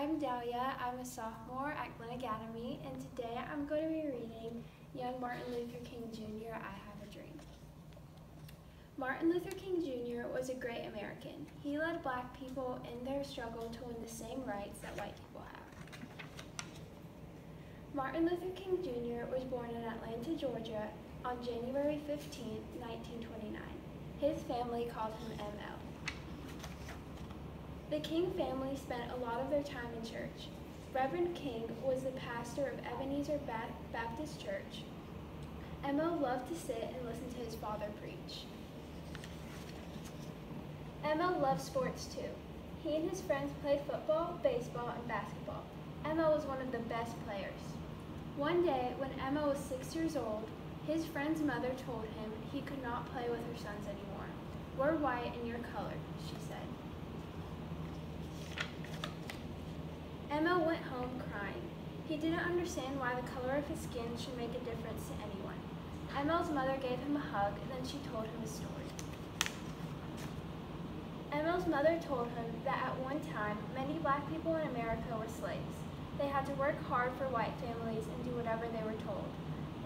I'm Dahlia. I'm a sophomore at Glen Academy, and today I'm going to be reading Young Martin Luther King Jr. I Have a Dream. Martin Luther King Jr. was a great American. He led black people in their struggle to win the same rights that white people have. Martin Luther King Jr. was born in Atlanta, Georgia on January 15, 1929. His family called him ML. The King family spent a lot of their time in church. Reverend King was the pastor of Ebenezer Baptist Church. ML loved to sit and listen to his father preach. ML loved sports too. He and his friends played football, baseball, and basketball. ML was one of the best players. One day, when ML was 6 years old, his friend's mother told him he could not play with her sons anymore. "We're white and you're colored," she said. ML went home crying. He didn't understand why the color of his skin should make a difference to anyone. ML's mother gave him a hug, and then she told him a story. ML's mother told him that at one time, many black people in America were slaves. They had to work hard for white families and do whatever they were told.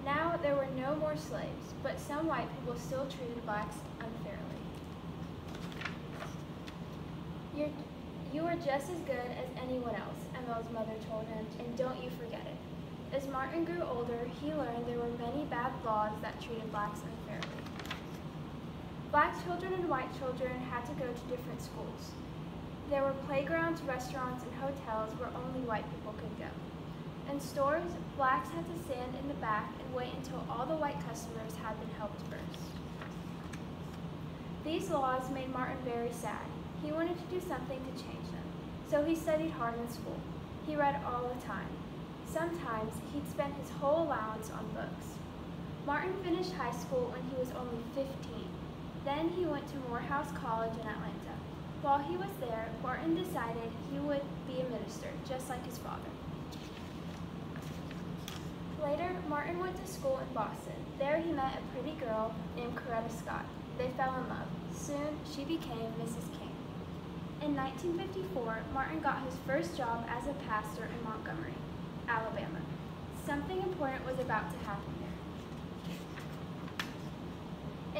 Now there were no more slaves, but some white people still treated blacks unfairly. You are just as good as anyone else, ML's mother told him, and don't you forget it. As Martin grew older, he learned there were many bad laws that treated blacks unfairly. Black children and white children had to go to different schools. There were playgrounds, restaurants, and hotels where only white people could go. In stores, blacks had to stand in the back and wait until all the white customers had been helped first. These laws made Martin very sad. He wanted to do something to change them, so he studied hard in school. He read all the time. Sometimes he'd spend his whole allowance on books. Martin finished high school when he was only 15. Then he went to Morehouse College in Atlanta. While he was there, Martin decided he would be a minister, just like his father. Later, Martin went to school in Boston. There he met a pretty girl named Coretta Scott. They fell in love. Soon, she became Mrs. King. In 1954, Martin got his first job as a pastor in Montgomery, Alabama. Something important was about to happen there.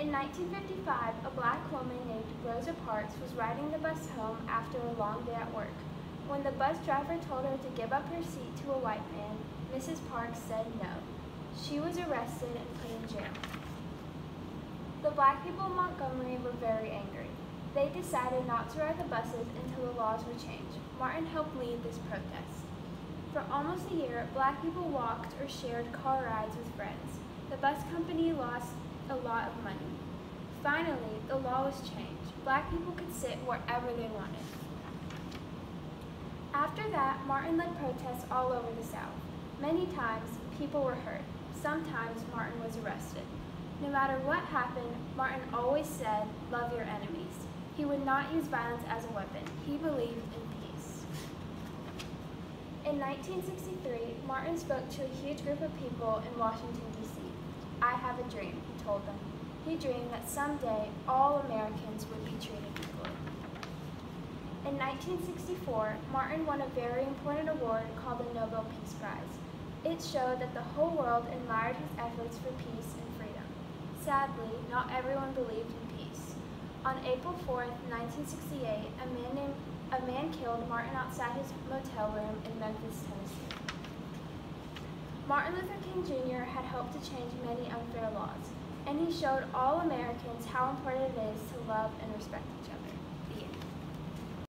In 1955, a black woman named Rosa Parks was riding the bus home after a long day at work. When the bus driver told her to give up her seat to a white man, Mrs. Parks said no. She was arrested and put in jail. The black people of Montgomery were very angry. They decided not to ride the buses until the laws were changed. Martin helped lead this protest. For almost a year, black people walked or shared car rides with friends. The bus company lost a lot of money. Finally, the law was changed. Black people could sit wherever they wanted. After that, Martin led protests all over the South. Many times, people were hurt. Sometimes, Martin was arrested. No matter what happened, Martin always said, "Love your enemies." He would not use violence as a weapon. He believed in peace. In 1963, Martin spoke to a huge group of people in Washington, D.C. "I have a dream," he told them. He dreamed that someday all Americans would be treated equally. In 1964, Martin won a very important award called the Nobel Peace Prize. It showed that the whole world admired his efforts for peace and freedom. Sadly, not everyone believed in peace. On April 4, 1968, a man killed Martin outside his motel room in Memphis, Tennessee. Martin Luther King Jr. had helped to change many unfair laws, and he showed all Americans how important it is to love and respect each other.